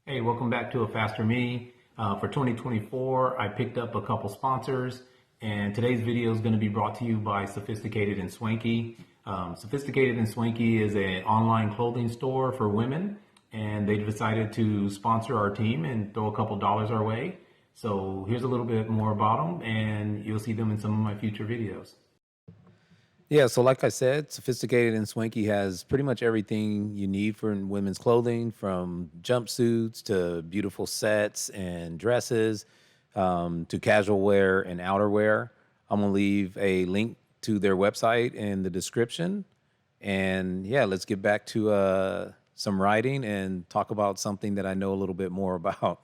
Hey, welcome back to A Faster Me. For 2024, I picked up a couple sponsors, and today's video is going to be brought to you by Sophisticated and Swanky. Sophisticated and Swanky is an online clothing store for women, and they decided to sponsor our team and throw a couple dollars our way. So here's a little bit more about them, and you'll see them in some of my future videos. Yeah, so like I said, Sophisticated and Swanky has pretty much everything you need for women's clothing, from jumpsuits to beautiful sets and dresses, to casual wear and outerwear. I'm gonna leave a link to their website in the description. And yeah, let's get back to some writing and talk about something that I know a little bit more about.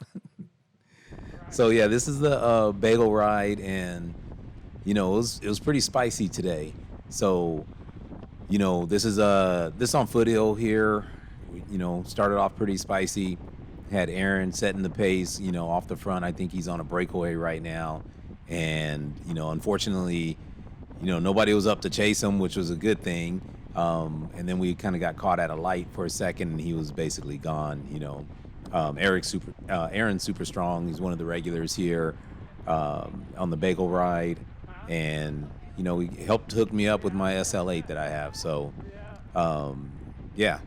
So yeah, this is the bagel ride, and it was pretty spicy today. So, this is this on Foothill here. Started off pretty spicy. Had Aaron setting the pace, off the front. I think he's on a breakaway right now. And, unfortunately, nobody was up to chase him, which was a good thing. And then we kind of got caught at a light for a second, and he was basically gone. Aaron's super strong. He's one of the regulars here on the bagel ride. And he helped hook me up with my SL8 that I have. So, yeah.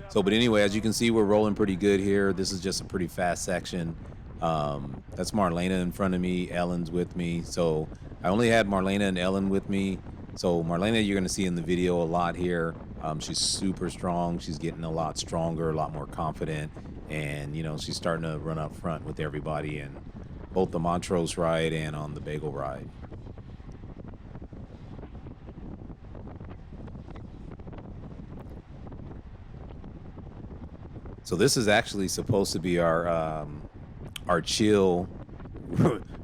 So, but anyway, as you can see, we're rolling pretty good here. This is just a pretty fast section. That's Marlena in front of me. Ellen's with me. So I only had Marlena and Ellen with me. So Marlena, you're going to see in the video a lot here. She's super strong. She's getting a lot stronger, a lot more confident. And, she's starting to run up front with everybody in both the Montrose ride and on the bagel ride. So this is actually supposed to be our chill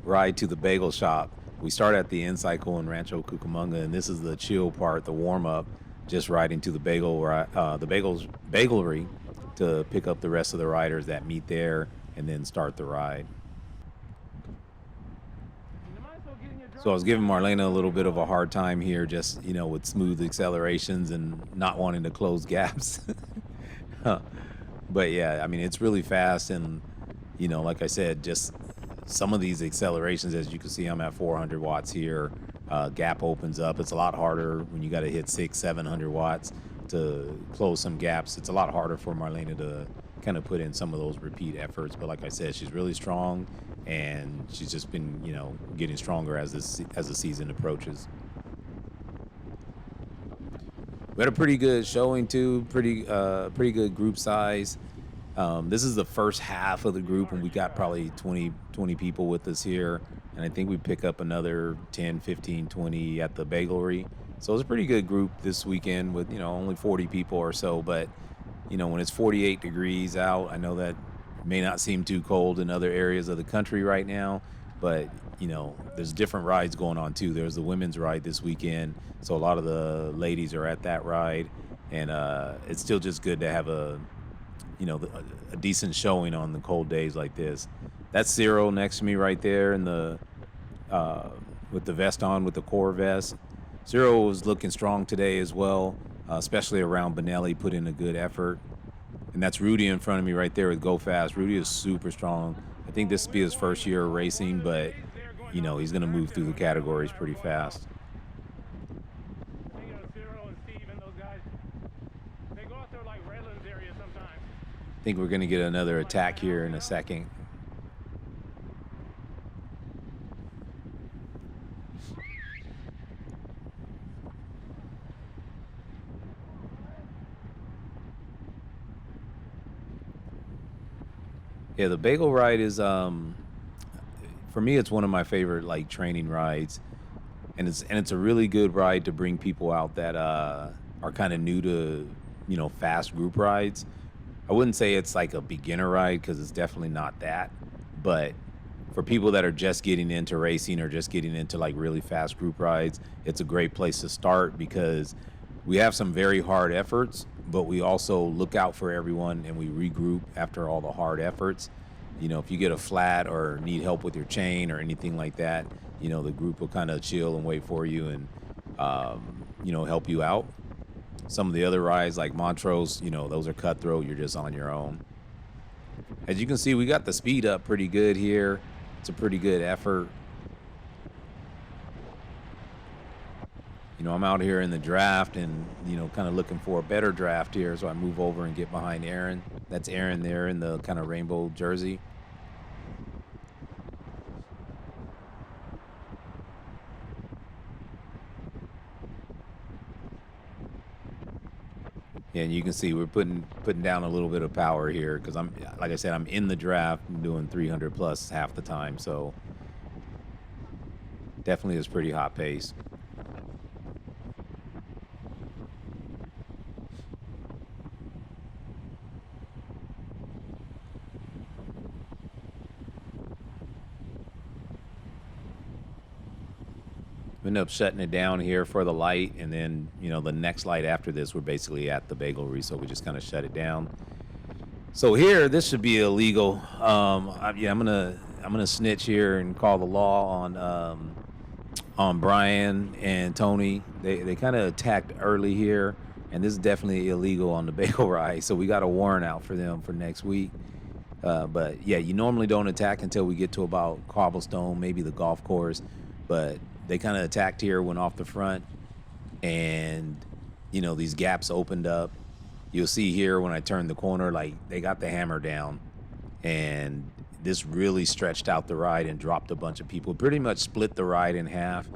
ride to the bagel shop. We start at the End Cycle in Rancho Cucamonga, and this is the chill part, the warm up, just riding to the bagelry to pick up the rest of the riders that meet there and then start the ride. So I was giving Marlena a little bit of a hard time here, just with smooth accelerations and not wanting to close gaps. But yeah, I mean, it's really fast. And, like I said, just some of these accelerations, as you can see, I'm at 400 watts here. Gap opens up. It's a lot harder when you got to hit 700 watts to close some gaps. It's a lot harder for Marlena to kind of put in some of those repeat efforts. But like I said, she's really strong, and she's just been, getting stronger as the season approaches. We had a pretty good showing too, pretty good group size. This is the first half of the group, and we got probably 20 people with us here. And I think we pick up another 10, 15, 20 at the bagelry. So it's a pretty good group this weekend with, only 40 people or so. But, when it's 48 degrees out, I know that may not seem too cold in other areas of the country right now, but there's different rides going on too. There's the women's ride this weekend, so a lot of the ladies are at that ride, and it's still just good to have a decent showing on the cold days like this. That's Cyril next to me right there in the with the vest on, with the core vest. Cyril was looking strong today as well, especially around Benelli, put in a good effort. And that's Rudy in front of me right there with Go Fast. Rudy is super strong. I think this will be his first year of racing, but he's going to move through the categories pretty fast. I think we're going to get another attack here in a second. Yeah, the bagel ride is for me, it's one of my favorite training rides, and it's a really good ride to bring people out that are kind of new to fast group rides. I wouldn't say it's like a beginner ride, because it's definitely not that, but for people that are just getting into racing or just getting into really fast group rides, it's a great place to start, because we have some very hard efforts, but we also look out for everyone and we regroup after all the hard efforts. If you get a flat or need help with your chain or anything like that, the group will kind of chill and wait for you and, help you out. Some of the other rides like Montrose, those are cutthroat. You're just on your own. As you can see, we got the speed up pretty good here. It's a pretty good effort. You know, I'm out here in the draft and, you know, kind of looking for a better draft here. So I move over and get behind Aaron. That's Aaron there in the kind of rainbow jersey. And you can see we're putting down a little bit of power here because I'm, like I said, I'm in the draft. I'm doing 300 plus half the time. So definitely is pretty hot pace. We end up shutting it down here for the light, and then, you know, the next light after this, we're basically at the Bagel, so we just kind of shut it down. So here, this should be illegal. Yeah, I'm gonna snitch here and call the law on Brian and Tony. They kind of attacked early here, and this is definitely illegal on the Bagel ride. So we got a warrant out for them for next week. But yeah, you normally don't attack until we get to about cobblestone, maybe the golf course, but they kind of attacked here, went off the front, and, you know, these gaps opened up. You'll see here when I turn the corner, like, they got the hammer down, and this really stretched out the ride and dropped a bunch of people. Pretty much split the ride in half.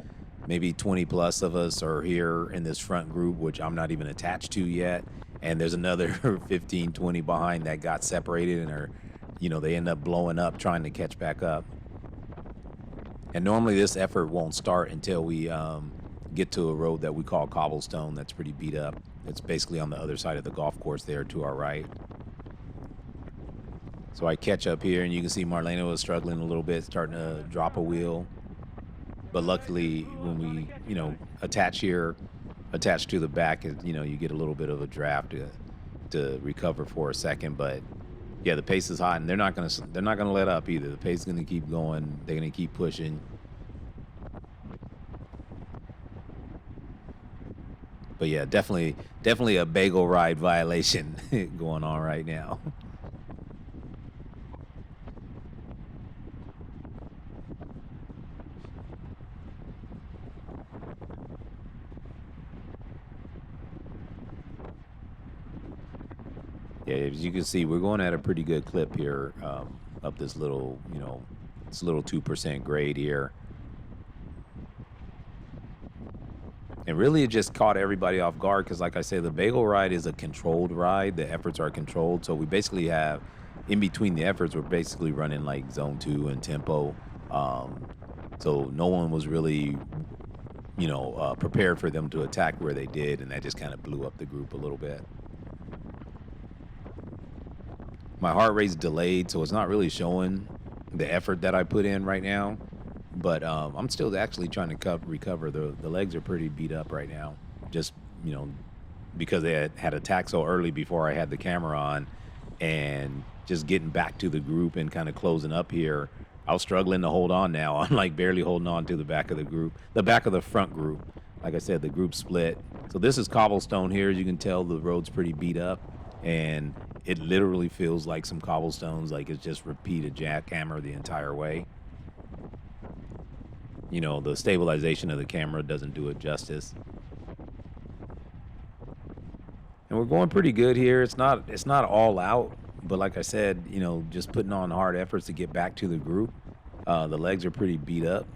Maybe 20 plus of us are here in this front group, which I'm not even attached to yet. And there's another 15, 20 behind that got separated and are, you know, they end up blowing up trying to catch back up. And normally this effort won't start until we get to a road that we call cobblestone that's pretty beat up. It's basically on the other side of the golf course there to our right. So I catch up here, and you can see Marlena was struggling a little bit, starting to drop a wheel. But luckily, when we, you know, attach here, attached to the back, you know, you get a little bit of a draft to recover for a second. But yeah, the pace is hot, and they're not gonna let up either. The pace is gonna keep going. They're gonna keep pushing. But yeah, definitely a Bagel ride violation going on right now. Yeah, as you can see, we're going at a pretty good clip here, up this little, you know, this little 2% grade here. And really, it just caught everybody off guard because, like I said, the Bagel ride is a controlled ride. The efforts are controlled. So we basically have, in between the efforts, we're basically running like zone 2 and tempo. So no one was really, you know, prepared for them to attack where they did. And that just kind of blew up the group a little bit. My heart rate's delayed, so it's not really showing the effort that I put in right now. But I'm still actually trying to recover. The legs are pretty beat up right now. Just, you know, because they had attacked so early before I had the camera on, and just getting back to the group and kind of closing up here. I was struggling to hold on now. I'm like barely holding on to the back of the group, the back of the front group. Like I said, the group split. So this is cobblestone here. As you can tell, the road's pretty beat up, and it literally feels like some cobblestones, like it's just repeated jackhammer the entire way. You know, the stabilization of the camera doesn't do it justice. And we're going pretty good here. It's not all out, but like I said, you know, just putting on hard efforts to get back to the group. The legs are pretty beat up.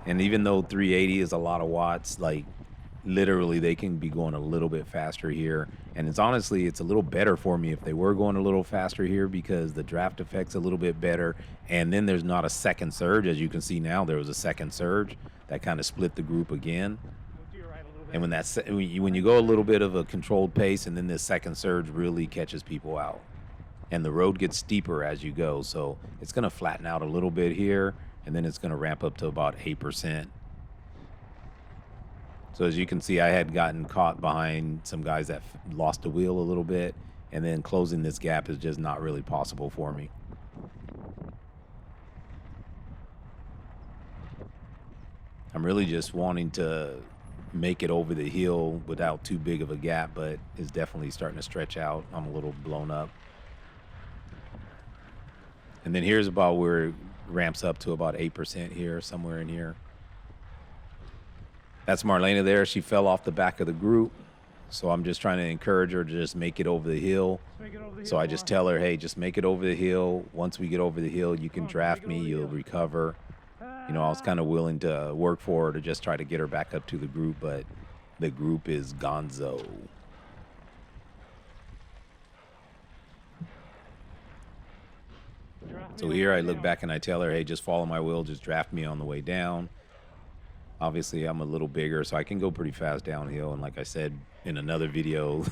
And even though 380 is a lot of watts, like literally they can be going a little bit faster here. And it's honestly, it's a little better for me if they were going a little faster here because the draft effect's a little bit better. And then there's not a second surge. As you can see now, there was a second surge that kind of split the group again. And when you go a little bit of a controlled pace and then this second surge really catches people out. And the road gets steeper as you go. So it's going to flatten out a little bit here, and then it's going to ramp up to about 8%. So as you can see, I had gotten caught behind some guys that lost the wheel a little bit, and then closing this gap is just not really possible for me. I'm really just wanting to, make it over the hill without too big of a gap, but it's definitely starting to stretch out. I'm a little blown up. And then here's about where it ramps up to about 8% here, somewhere in here. That's Marlena there. She fell off the back of the group. So I'm just trying to encourage her to just make it over the hill. So I just tell her, hey, just make it over the hill. Once we get over the hill, you can draft me, you'll recover. You know, I was kind of willing to work for her to just try to get her back up to the group, but the group is gonzo. So here I look back and I tell her, hey, just follow my wheel, just draft me on the way down. Obviously, I'm a little bigger, so I can go pretty fast downhill. And like I said in another video,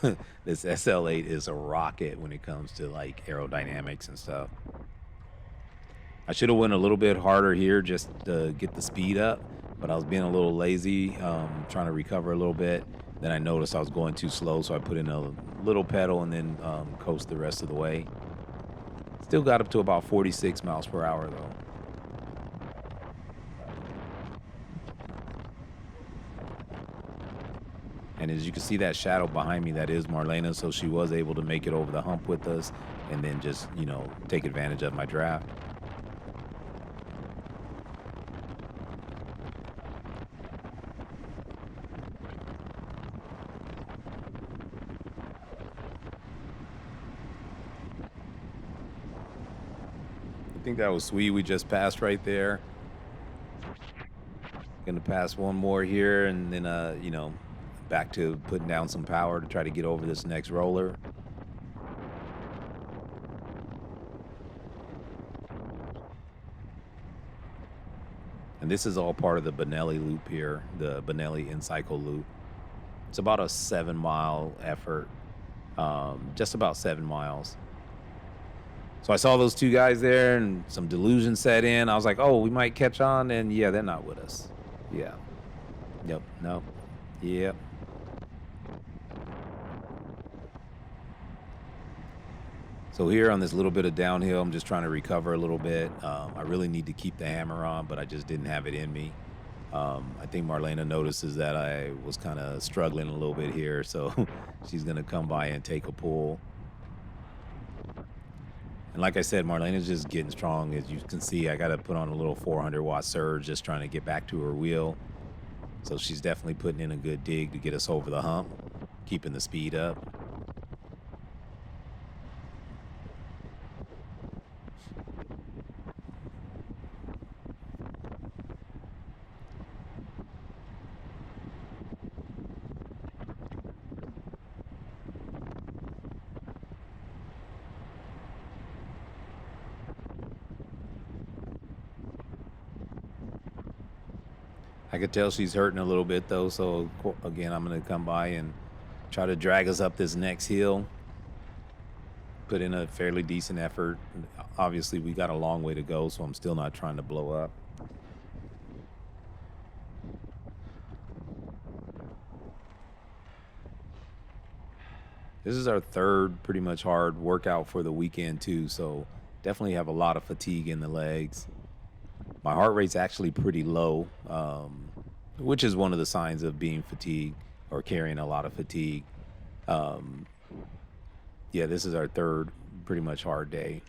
this SL8 is a rocket when it comes to like aerodynamics and stuff. I should have went a little bit harder here just to get the speed up, but I was being a little lazy, trying to recover a little bit. Then I noticed I was going too slow, so I put in a little pedal and then coast the rest of the way. Still got up to about 46 miles per hour though. And as you can see that shadow behind me, that is Marlena. So she was able to make it over the hump with us and then just, you know, take advantage of my draft. I think that was sweet. We just passed right there. Gonna pass one more here and then, you know, back to putting down some power to try to get over this next roller. And this is all part of the Benelli loop here, the Benelli in-cycle loop. It's about a 7-mile effort, just about 7 miles. So I saw those two guys there and some delusion set in. I was like, oh, we might catch on. And yeah, they're not with us. Yeah. Yep. No. Yep. So here on this little bit of downhill, I'm just trying to recover a little bit. I really need to keep the hammer on, but I just didn't have it in me. I think Marlena notices that I was kind of struggling a little bit here, so she's going to come by and take a pull. And like I said, Marlena's just getting strong. As you can see, I got to put on a little 400-watt surge just trying to get back to her wheel. So she's definitely putting in a good dig to get us over the hump, keeping the speed up. I could tell she's hurting a little bit though, so again, I'm gonna come by and try to drag us up this next hill. Put in a fairly decent effort. Obviously, we got a long way to go, so I'm still not trying to blow up. This is our third pretty much hard workout for the weekend too, so definitely have a lot of fatigue in the legs. My heart rate's actually pretty low, which is one of the signs of being fatigued or carrying a lot of fatigue. Yeah, this is our third pretty much hard day.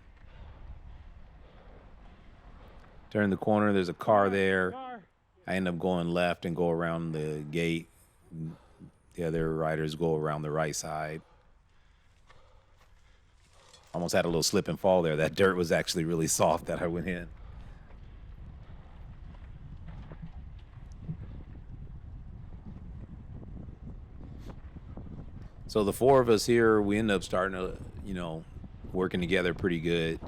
Turn the corner, there's a car there. I end up going left and go around the gate. The other riders go around the right side. Almost had a little slip and fall there. That dirt was actually really soft that I went in. So the four of us here, we end up starting to, you know, working together pretty good,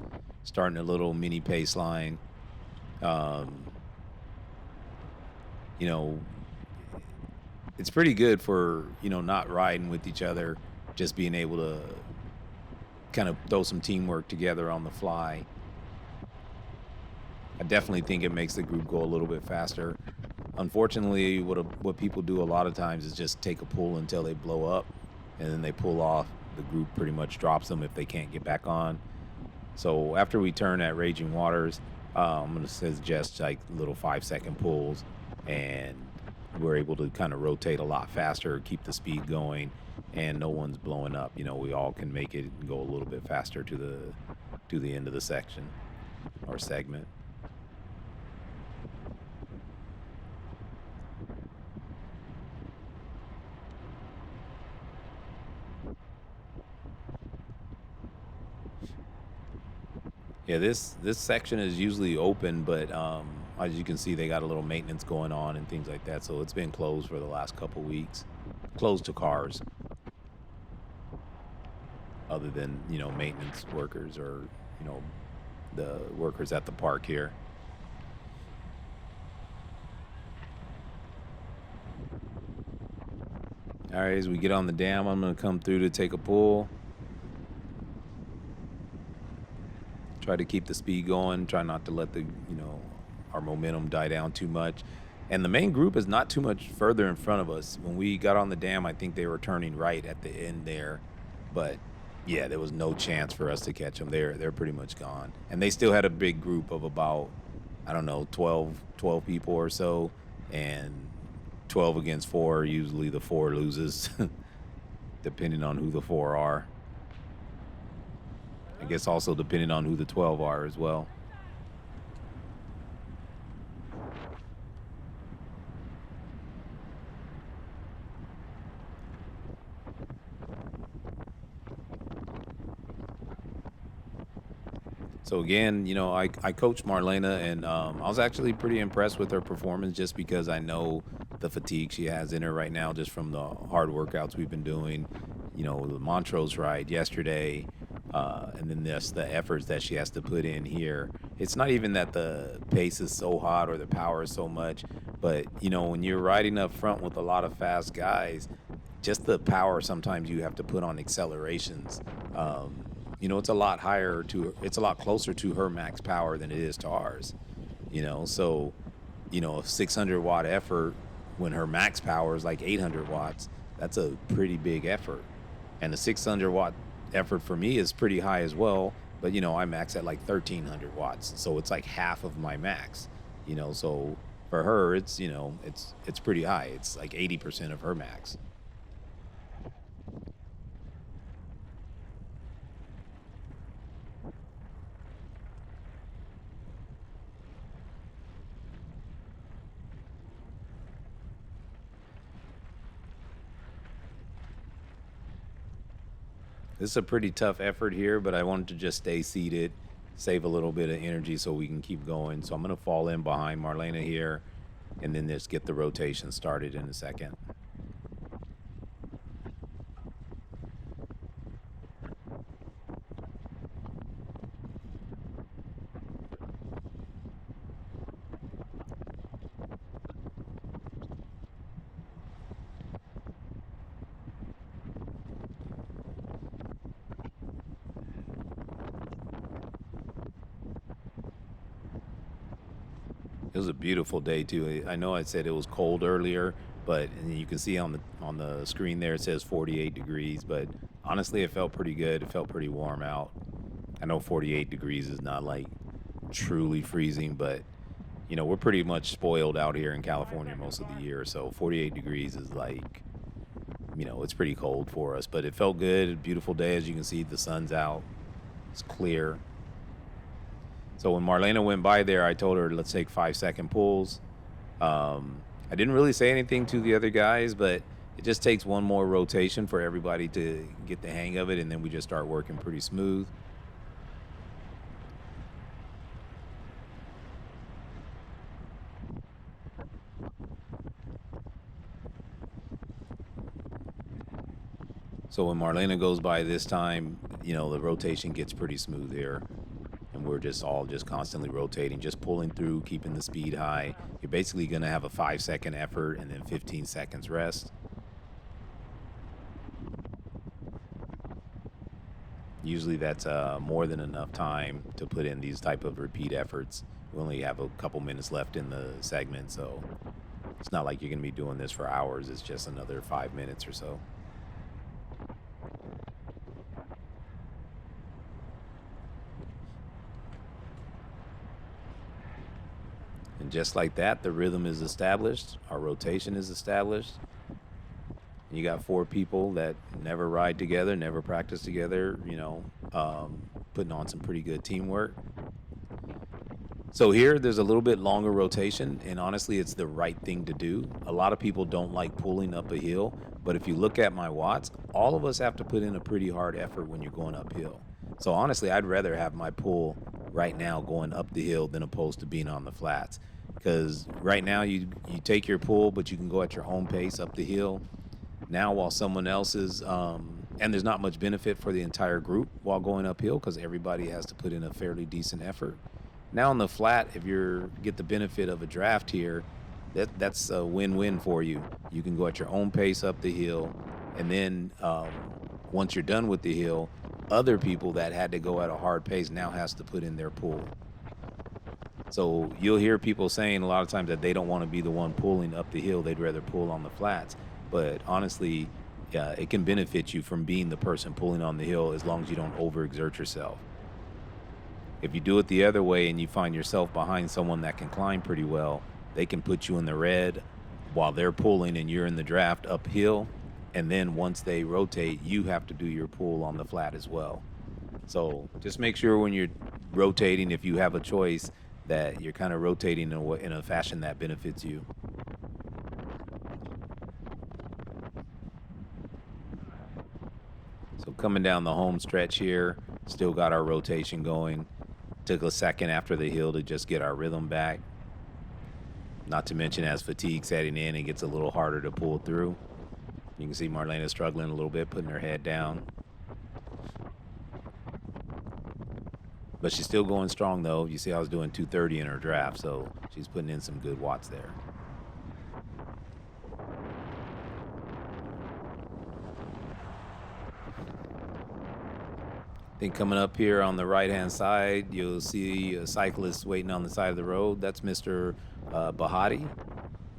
starting a little mini pace line. You know, it's pretty good for, you know, not riding with each other, just being able to kind of throw some teamwork together on the fly. I definitely think it makes the group go a little bit faster. Unfortunately, what people do a lot of times is just take a pull until they blow up, and then they pull off. The group pretty much drops them if they can't get back on. So after we turn at Raging Waters, I'm going to suggest like little 5-second pulls, and we're able to kind of rotate a lot faster, keep the speed going, and no one's blowing up. You know, we all can make it and go a little bit faster to the end of the section or segment. Yeah, this section is usually open, but as you can see, they got a little maintenance going on and things like that. So it's been closed for the last couple weeks, closed to cars, other than maintenance workers or the workers at the park here. All right, as we get on the dam, I'm gonna come through to take a pull. Try to keep the speed going. Try not to let our momentum die down too much. And the main group is not too much further in front of us. When we got on the dam, I think they were turning right at the end there, but yeah, there was no chance for us to catch them. They're pretty much gone. And they still had a big group of about, I don't know, 12 people or so, and 12 against 4. Usually the 4 loses, depending on who the 4 are. I guess also depending on who the 12 are as well. So again, I coached Marlena, and I was actually pretty impressed with her performance, just because I know the fatigue she has in her right now, just from the hard workouts we've been doing. The Montrose ride yesterday, and then the efforts that she has to put in here. It's not even that the pace is so hot or the power is so much, but when you're riding up front with a lot of fast guys, just the power sometimes you have to put on accelerations. It's a lot it's a lot closer to her max power than it is to ours. So a 600 watt effort when her max power is like 800 watts, that's a pretty big effort. And the 600 watt effort for me is pretty high as well, but I max at like 1300 watts, so it's like half of my max. So for her, it's it's pretty high. It's like 80% of her max. This is a pretty tough effort here, but I wanted to just stay seated, save a little bit of energy so we can keep going. So I'm going to fall in behind Marlena here, and then just get the rotation started in a second. It was a beautiful day too. I know I said it was cold earlier, but and you can see on the screen there it says 48 degrees, but honestly it felt pretty good. It felt pretty warm out. I know 48 degrees is not like truly freezing, but we're pretty much spoiled out here in California most of the year, so 48 degrees is like, it's pretty cold for us, but it felt good. Beautiful day. As you can see, the sun's out. It's clear. So when Marlena went by there, I told her, let's take 5-second pulls. I didn't really say anything to the other guys, but it just takes one more rotation for everybody to get the hang of it, and then we just start working pretty smooth. So when Marlena goes by this time, the rotation gets pretty smooth here. And we're just constantly rotating, just pulling through, keeping the speed high. You're basically going to have a 5-second effort and then 15 seconds rest. Usually that's more than enough time to put in these type of repeat efforts. We only have a couple minutes left in the segment, so it's not like you're going to be doing this for hours. It's just another 5 minutes or so. And And just like that, the rhythm is established. Our rotation is established. You got 4 people that never ride together, never practice together, putting on some pretty good teamwork. So here, there's a little bit longer rotation, and honestly, it's the right thing to do. A lot of people don't like pulling up a hill, but if you look at my watts, all of us have to put in a pretty hard effort when you're going uphill. So honestly, I'd rather have my pull right now going up the hill than opposed to being on the flats. Because right now, you take your pull, but you can go at your own pace up the hill. Now, while someone else is, and there's not much benefit for the entire group while going uphill because everybody has to put in a fairly decent effort. Now on the flat, if you get the benefit of a draft here, that's a win-win for you. You can go at your own pace up the hill, and then once you're done with the hill, other people that had to go at a hard pace now has to put in their pull. So you'll hear people saying a lot of times that they don't want to be the one pulling up the hill. They'd rather pull on the flats. But honestly, it can benefit you from being the person pulling on the hill as long as you don't overexert yourself. If you do it the other way and you find yourself behind someone that can climb pretty well, they can put you in the red while they're pulling and you're in the draft uphill. And then once they rotate, you have to do your pull on the flat as well. So just make sure when you're rotating, if you have a choice, that you're kind of rotating in a fashion that benefits you. So coming down the home stretch here, still got our rotation going. Took a second after the hill to just get our rhythm back. Not to mention as fatigue setting in, it gets a little harder to pull through. You can see Marlena struggling a little bit, putting her head down. But she's still going strong though. You see I was doing 230 in her draft, so she's putting in some good watts there. Then coming up here on the right-hand side, you'll see a cyclist waiting on the side of the road. That's Mr. Bahati.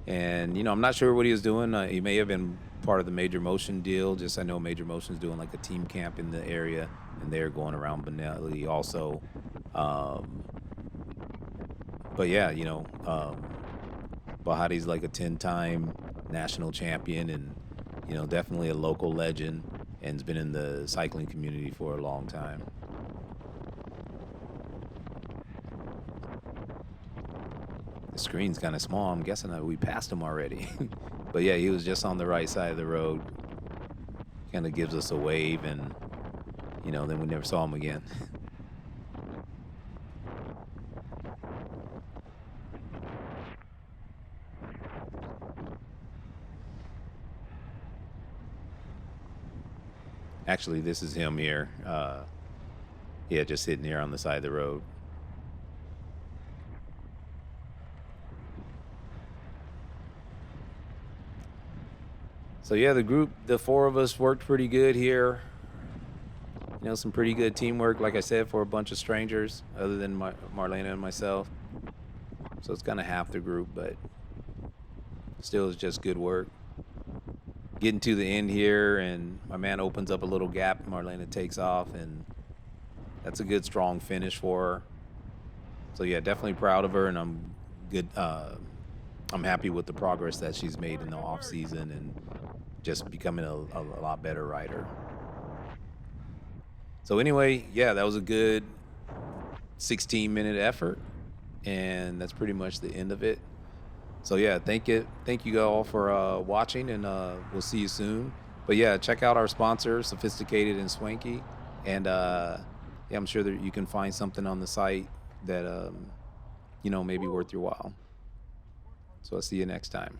And, I'm not sure what he was doing. He may have been part of the Major Motion deal. Just I know Major Motion's doing like a team camp in the area, and they're going around Benelli also. But yeah, Bahati's like a 10-time national champion and, definitely a local legend. And has been in the cycling community for a long time. The screen's kind of small. I'm guessing that we passed him already. But yeah, he was just on the right side of the road. Kind of gives us a wave, and then we never saw him again. Actually, this is him here. Just sitting here on the side of the road. So yeah, the 4 of us worked pretty good here. Some pretty good teamwork, like I said, for a bunch of strangers, other than Marlena and myself. So it's kind of half the group, but still is just good work. Getting to the end here, and my man opens up a little gap. Marlena takes off, and that's a good, strong finish for her. So yeah, definitely proud of her, and I'm good. I'm happy with the progress that she's made in the off season and just becoming a lot better rider. So anyway, yeah, that was a good 16-minute effort, and that's pretty much the end of it. So yeah, thank you all for watching, and we'll see you soon. But yeah, check out our sponsor, Sophisticated and Swanky, and I'm sure that you can find something on the site that may be worth your while. So I'll see you next time.